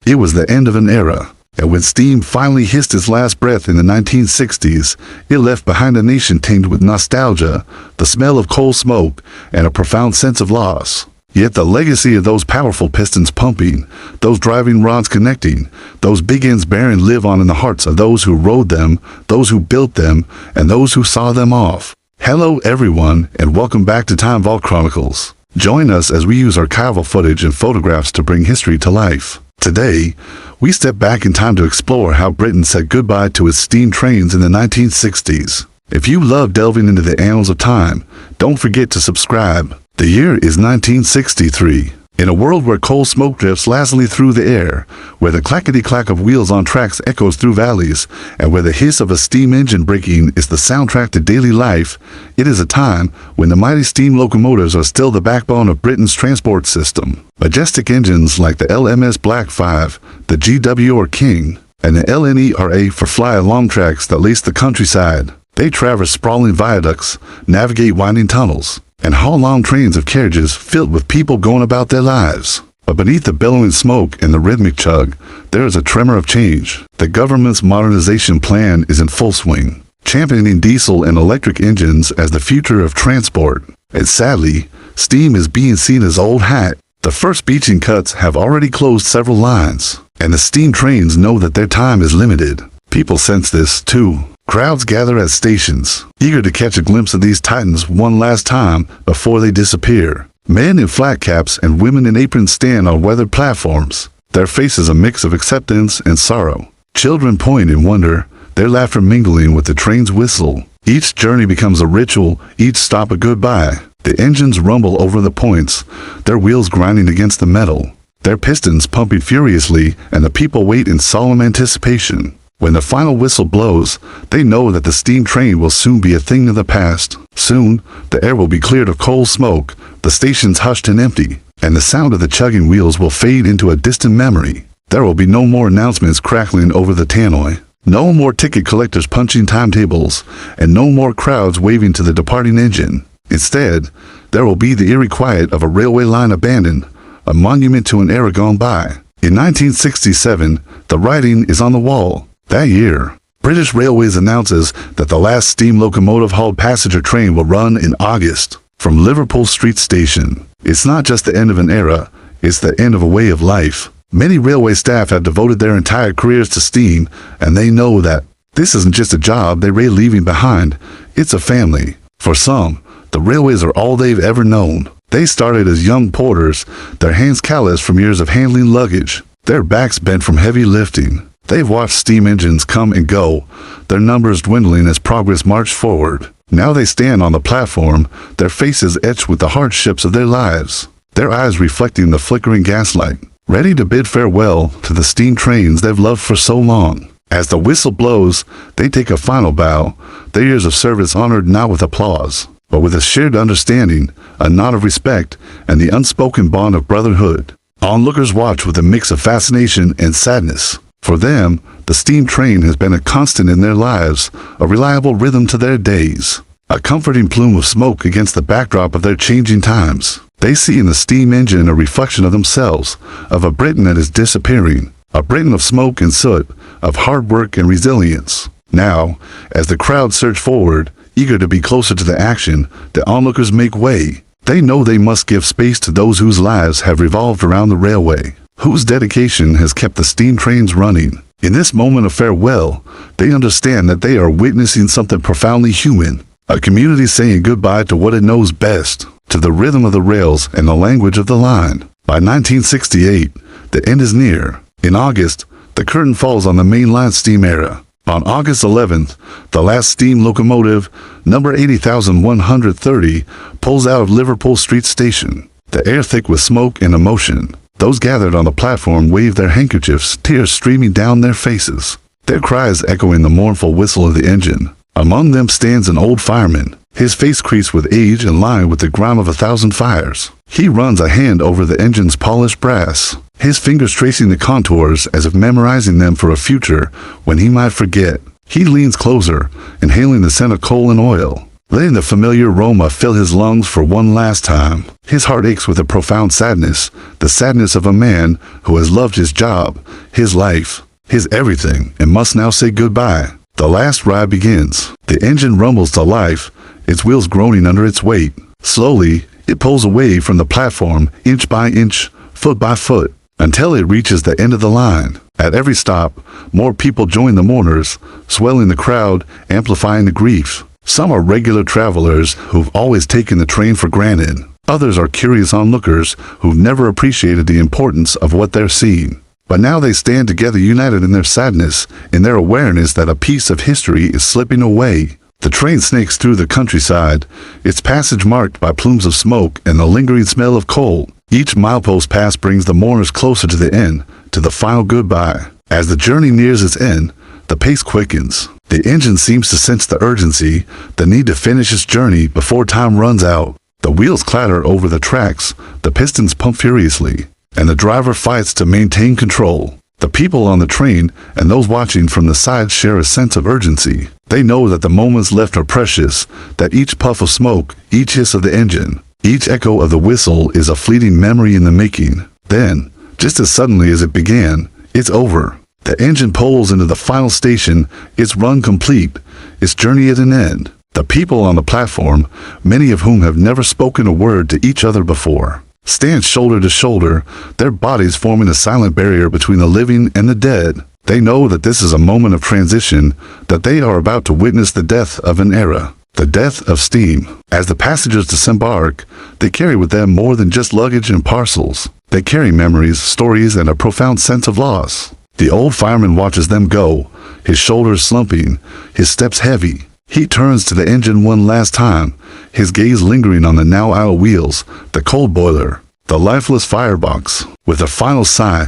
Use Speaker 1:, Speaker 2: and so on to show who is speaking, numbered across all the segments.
Speaker 1: It was the end of an era, and when steam finally hissed its last breath in the 1960s, it left behind a nation tainted with nostalgia, the smell of coal smoke, and a profound sense of loss. Yet the legacy of those powerful pistons pumping, those driving rods connecting, those big ends bearing live on in the hearts of those who rode them, those who built them, and those who saw them off. Hello everyone, and welcome back to Time Vault Chronicles. Join us as we use archival footage and photographs to bring history to life. Today, we step back in time to explore how Britain said goodbye to its steam trains in the 1960s. If you love delving into the annals of time, don't forget to subscribe. The year is 1963. In a world where coal smoke drifts lazily through the air, where the clackety-clack of wheels on tracks echoes through valleys, and where the hiss of a steam engine braking is the soundtrack to daily life, it is a time when the mighty steam locomotives are still the backbone of Britain's transport system. Majestic engines like the LMS Black 5, the GW or King, and the LNERA for fly along tracks that lace the countryside. They traverse sprawling viaducts, navigate winding tunnels, and haul long trains of carriages filled with people going about their lives. But beneath the billowing smoke and the rhythmic chug, there is a tremor of change. The government's modernization plan is in full swing, championing diesel and electric engines as the future of transport. And sadly, steam is being seen as old hat. The first beaching cuts have already closed several lines, and the steam trains know that their time is limited. People sense this, too. Crowds gather at stations, eager to catch a glimpse of these titans one last time before they disappear. Men in flat caps and women in aprons stand on weathered platforms, their faces a mix of acceptance and sorrow. Children point in wonder, their laughter mingling with the train's whistle. Each journey becomes a ritual, each stop a goodbye. The engines rumble over the points, their wheels grinding against the metal, their pistons pumping furiously, and the people wait in solemn anticipation. When the final whistle blows, they know that the steam train will soon be a thing of the past. Soon, the air will be cleared of coal smoke, the stations hushed and empty, and the sound of the chugging wheels will fade into a distant memory. There will be no more announcements crackling over the tannoy, no more ticket collectors punching timetables, and no more crowds waving to the departing engine. Instead, there will be the eerie quiet of a railway line abandoned, a monument to an era gone by. In 1967, the writing is on the wall. That year, British Railways announces that the last steam locomotive-hauled passenger train will run in August from Liverpool Street Station. It's not just the end of an era, it's the end of a way of life. Many railway staff have devoted their entire careers to steam, and they know that this isn't just a job they rate leaving behind, it's a family. For some, the railways are all they've ever known. They started as young porters, their hands calloused from years of handling luggage, their backs bent from heavy lifting. They've watched steam engines come and go, their numbers dwindling as progress marched forward. Now they stand on the platform, their faces etched with the hardships of their lives, their eyes reflecting the flickering gaslight, ready to bid farewell to the steam trains they've loved for so long. As the whistle blows, they take a final bow, their years of service honored not with applause, but with a shared understanding, a nod of respect, and the unspoken bond of brotherhood. Onlookers watch with a mix of fascination and sadness. For them, the steam train has been a constant in their lives, a reliable rhythm to their days, a comforting plume of smoke against the backdrop of their changing times. They see in the steam engine a reflection of themselves, of a Britain that is disappearing, a Britain of smoke and soot, of hard work and resilience. Now, as the crowd surge forward, eager to be closer to the action, the onlookers make way. They know they must give space to those whose lives have revolved around the railway, whose dedication has kept the steam trains running. In this moment of farewell, they understand that they are witnessing something profoundly human, a community saying goodbye to what it knows best, to the rhythm of the rails and the language of the line. By 1968, the end is near. In August, the curtain falls on the mainline steam era. On August 11th, the last steam locomotive, number 80,130, pulls out of Liverpool Street Station, the air thick with smoke and emotion. Those gathered on the platform wave their handkerchiefs, tears streaming down their faces, their cries echoing the mournful whistle of the engine. Among them stands an old fireman, his face creased with age and lined with the grime of 1,000 fires. He runs a hand over the engine's polished brass, his fingers tracing the contours as if memorizing them for a future when he might forget. He leans closer, inhaling the scent of coal and oil. letting the familiar aroma fill his lungs for one last time. His heart aches with a profound sadness, the sadness of a man who has loved his job, his life, his everything, and must now say goodbye. The last ride begins. The engine rumbles to life, its wheels groaning under its weight. Slowly, it pulls away from the platform, inch by inch, foot by foot, until it reaches the end of the line. At every stop, more people join the mourners, swelling the crowd, amplifying the grief. Some are regular travelers who've always taken the train for granted. Others are curious onlookers who've never appreciated the importance of what they're seeing. But now they stand together united in their sadness, in their awareness that a piece of history is slipping away. The train snakes through the countryside, its passage marked by plumes of smoke and the lingering smell of coal. Each milepost pass brings the mourners closer to the end, to the final goodbye. As the journey nears its end, the pace quickens. The engine seems to sense the urgency, the need to finish its journey before time runs out. The wheels clatter over the tracks, the pistons pump furiously, and the driver fights to maintain control. The people on the train and those watching from the side share a sense of urgency. They know that the moments left are precious, that each puff of smoke, each hiss of the engine, each echo of the whistle is a fleeting memory in the making. Then, just as suddenly as it began, it's over. The engine pulls into the final station, its run complete, its journey at an end. The people on the platform, many of whom have never spoken a word to each other before, stand shoulder to shoulder, their bodies forming a silent barrier between the living and the dead. They know that this is a moment of transition, that they are about to witness the death of an era, the death of steam. As the passengers disembark, they carry with them more than just luggage and parcels. They carry memories, stories, and a profound sense of loss. The old fireman watches them go, his shoulders slumping, his steps heavy. He turns to the engine one last time, his gaze lingering on the now idle wheels, the cold boiler, the lifeless firebox. With a final sigh,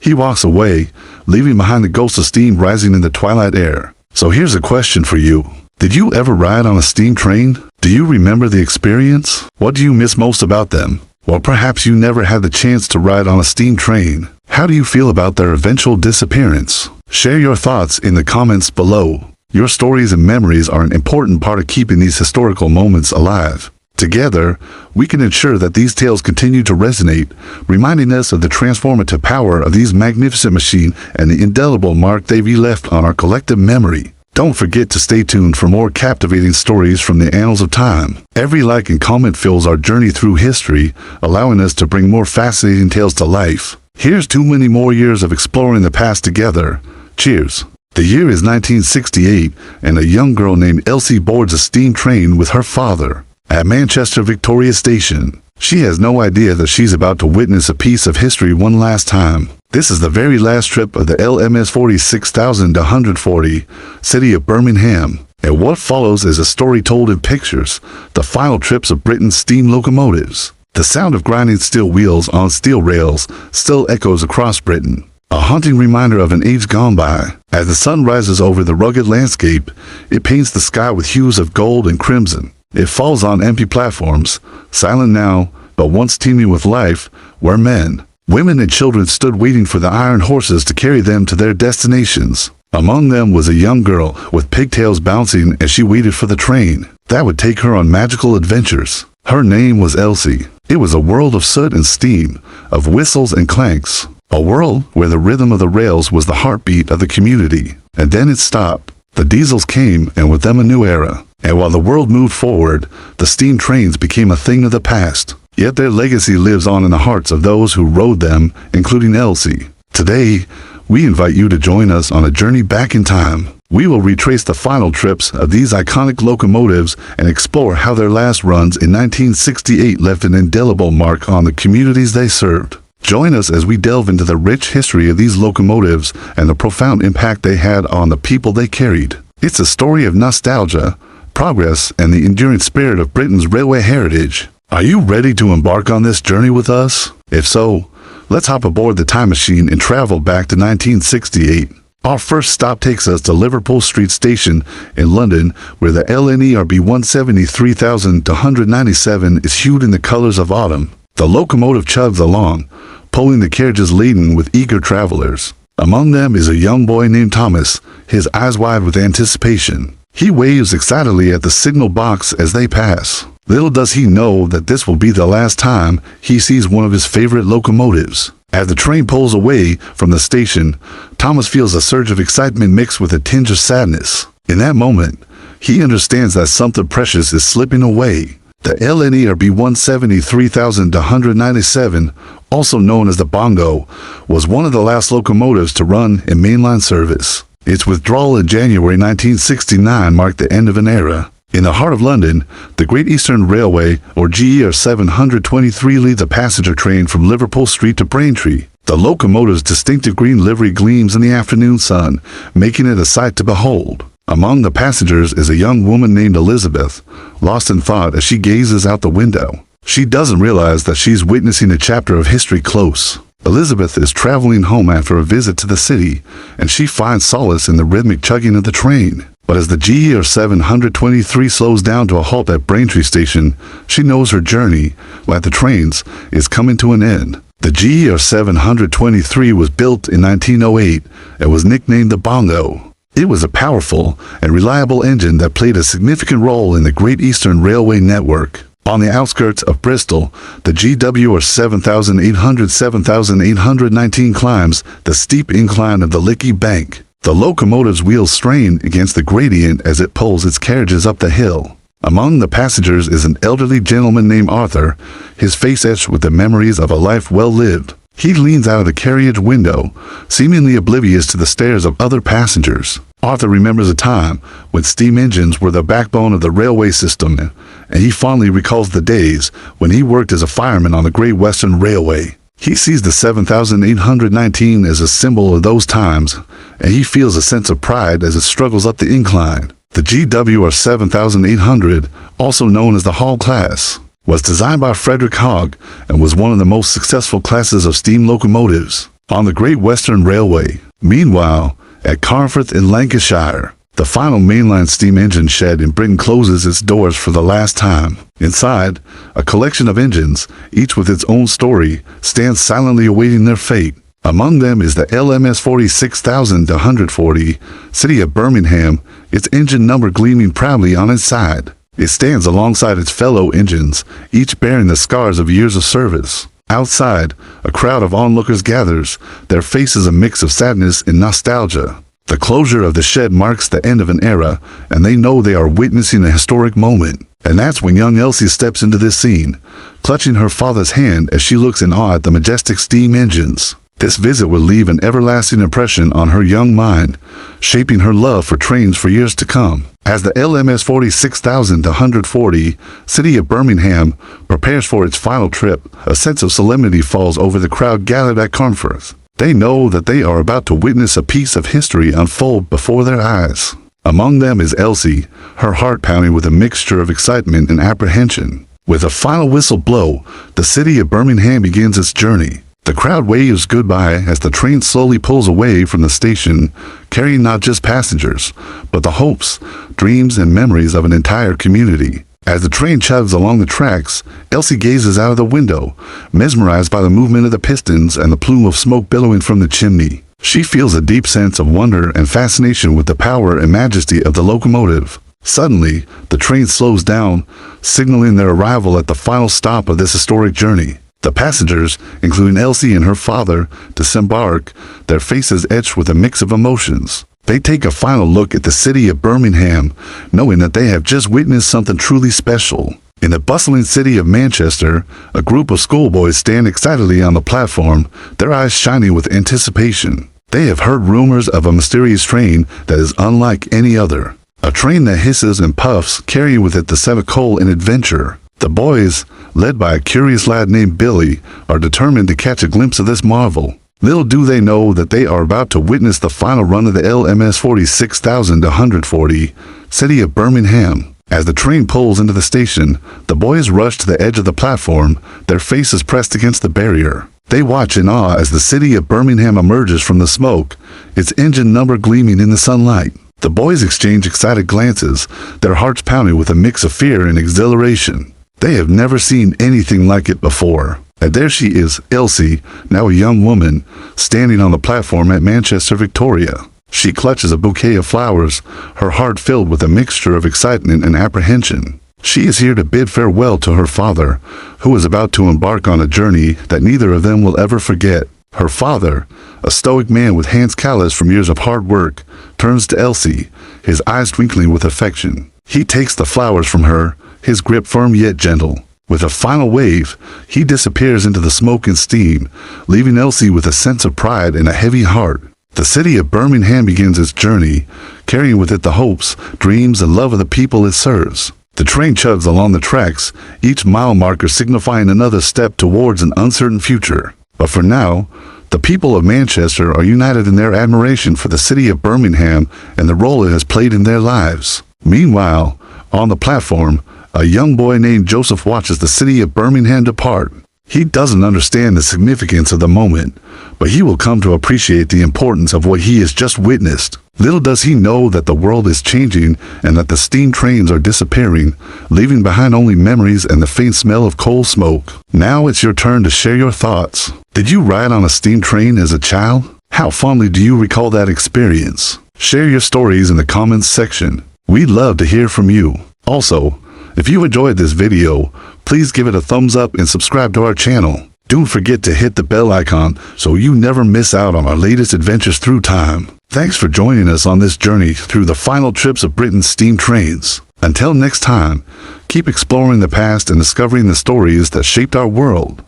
Speaker 1: he walks away, leaving behind the ghost of steam rising in the twilight air. So here's a question for you. Did you ever ride on a steam train? Do you remember the experience? What do you miss most about them? Or perhaps you never had the chance to ride on a steam train. How do you feel about their eventual disappearance? Share your thoughts in the comments below. Your stories and memories are an important part of keeping these historical moments alive. Together, we can ensure that these tales continue to resonate, reminding us of the transformative power of these magnificent machines and the indelible mark they've left on our collective memory. Don't forget to stay tuned for more captivating stories from the annals of time. Every like and comment fuels our journey through history, allowing us to bring more fascinating tales to life. Here's to many more years of exploring the past together. Cheers. The year is 1968, and a young girl named Elsie boards a steam train with her father at Manchester Victoria Station. She has no idea that she's about to witness a piece of history one last time. This is the very last trip of the LMS 46140, City of Birmingham. And what follows is a story told in pictures, the final trips of Britain's steam locomotives. The sound of grinding steel wheels on steel rails still echoes across Britain, a haunting reminder of an age gone by. As the sun rises over the rugged landscape, it paints the sky with hues of gold and crimson. It falls on empty platforms, silent now, but once teeming with life, where men, women, and children stood waiting for the iron horses to carry them to their destinations. Among them was a young girl with pigtails bouncing as she waited for the train that would take her on magical adventures. Her name was Elsie. It was a world of soot and steam, of whistles and clanks, a world where the rhythm of the rails was the heartbeat of the community. And then it stopped. The diesels came, and with them a new era. And while the world moved forward, the steam trains became a thing of the past. Yet their legacy lives on in the hearts of those who rode them, including Elsie. Today, we invite you to join us on a journey back in time. We will retrace the final trips of these iconic locomotives and explore how their last runs in 1968 left an indelible mark on the communities they served. Join us as we delve into the rich history of these locomotives and the profound impact they had on the people they carried. It's a story of nostalgia, progress, and the enduring spirit of Britain's railway heritage. Are you ready to embark on this journey with us? If so, let's hop aboard the time machine and travel back to 1968. Our first stop takes us to Liverpool Street Station in London, where the LNERB 173,297 is hued in the colors of autumn. The locomotive chugs along, pulling the carriages laden with eager travelers. Among them is a young boy named Thomas, his eyes wide with anticipation. He waves excitedly at the signal box as they pass. Little does he know that this will be the last time he sees one of his favorite locomotives. As the train pulls away from the station, Thomas feels a surge of excitement mixed with a tinge of sadness. In that moment, he understands that something precious is slipping away. The LNERB 173,197, also known as the Bongo, was one of the last locomotives to run in mainline service. Its withdrawal in January 1969 marked the end of an era. In the heart of London, the Great Eastern Railway, or GER 723, leads a passenger train from Liverpool Street to Braintree. The locomotive's distinctive green livery gleams in the afternoon sun, making it a sight to behold. Among the passengers is a young woman named Elizabeth, lost in thought as she gazes out the window. She doesn't realize that she's witnessing a chapter of history close. Elizabeth is traveling home after a visit to the city, and she finds solace in the rhythmic chugging of the train. But as the GER 723 slows down to a halt at Braintree Station, she knows her journey, like the train's, is coming to an end. The GER 723 was built in 1908 and was nicknamed the Bongo. It was a powerful and reliable engine that played a significant role in the Great Eastern Railway network. On the outskirts of Bristol, the GWR 7,819 climbs the steep incline of the Lickey Bank. The locomotive's wheels strain against the gradient as it pulls its carriages up the hill. Among the passengers is an elderly gentleman named Arthur, his face etched with the memories of a life well lived. He leans out of the carriage window, seemingly oblivious to the stares of other passengers. Arthur remembers a time when steam engines were the backbone of the railway system, and he fondly recalls the days when he worked as a fireman on the Great Western Railway. He sees the 7,819 as a symbol of those times, and he feels a sense of pride as it struggles up the incline. The GWR 7,800, also known as the Hall class, was designed by Frederick Hogg and was one of the most successful classes of steam locomotives on the Great Western Railway. Meanwhile, at Carnforth in Lancashire, the final mainline steam engine shed in Britain closes its doors for the last time. Inside, a collection of engines, each with its own story, stands silently awaiting their fate. Among them is the LMS 46,140, City of Birmingham, its engine number gleaming proudly on its side. It stands alongside its fellow engines, each bearing the scars of years of service. Outside, a crowd of onlookers gathers, their faces a mix of sadness and nostalgia. The closure of the shed marks the end of an era, and they know they are witnessing a historic moment. And that's when young Elsie steps into this scene, clutching her father's hand as she looks in awe at the majestic steam engines. This visit will leave an everlasting impression on her young mind, shaping her love for trains for years to come. As the LMS 46,140, City of Birmingham, prepares for its final trip, a sense of solemnity falls over the crowd gathered at Carnforth. They know that they are about to witness a piece of history unfold before their eyes. Among them is Elsie, her heart pounding with a mixture of excitement and apprehension. With a final whistle blow, the City of Birmingham begins its journey. The crowd waves goodbye as the train slowly pulls away from the station, carrying not just passengers, but the hopes, dreams, and memories of an entire community. As the train chugs along the tracks, Elsie gazes out of the window, mesmerized by the movement of the pistons and the plume of smoke billowing from the chimney. She feels a deep sense of wonder and fascination with the power and majesty of the locomotive. Suddenly, the train slows down, signaling their arrival at the final stop of this historic journey. The passengers, including Elsie and her father, disembark, their faces etched with a mix of emotions. They take a final look at the City of Birmingham, knowing that they have just witnessed something truly special. In the bustling city of Manchester, a group of schoolboys stand excitedly on the platform, their eyes shining with anticipation. They have heard rumors of a mysterious train that is unlike any other. A train that hisses and puffs, carrying with it the scent of coal and adventure. The boys, led by a curious lad named Billy, are determined to catch a glimpse of this marvel. Little do they know that they are about to witness the final run of the LMS 46,140, City of Birmingham. As the train pulls into the station, the boys rush to the edge of the platform, their faces pressed against the barrier. They watch in awe as the City of Birmingham emerges from the smoke, its engine number gleaming in the sunlight. The boys exchange excited glances, their hearts pounding with a mix of fear and exhilaration. They have never seen anything like it before. And there she is, Elsie, now a young woman, standing on the platform at Manchester Victoria. She clutches a bouquet of flowers, her heart filled with a mixture of excitement and apprehension. She is here to bid farewell to her father, who is about to embark on a journey that neither of them will ever forget. Her father, a stoic man with hands calloused from years of hard work, turns to Elsie, his eyes twinkling with affection. He takes the flowers from her, his grip firm yet gentle. With a final wave, he disappears into the smoke and steam, leaving Elsie with a sense of pride and a heavy heart. The city of Birmingham begins its journey, carrying with it the hopes, dreams, and love of the people it serves. The train chugs along the tracks, each mile marker signifying another step towards an uncertain future. But for now, the people of Manchester are united in their admiration for the city of Birmingham and the role it has played in their lives. Meanwhile, on the platform, a young boy named Joseph watches the city of Birmingham depart. He doesn't understand the significance of the moment, but he will come to appreciate the importance of what he has just witnessed. Little does he know that the world is changing and that the steam trains are disappearing, leaving behind only memories and the faint smell of coal smoke. Now it's your turn to share your thoughts. Did you ride on a steam train as a child? How fondly do you recall that experience? Share your stories in the comments section. We'd love to hear from you. Also, if you enjoyed this video, please give it a thumbs up and subscribe to our channel. Don't forget to hit the bell icon so you never miss out on our latest adventures through time. Thanks for joining us on this journey through the final trips of Britain's steam trains. Until next time, keep exploring the past and discovering the stories that shaped our world.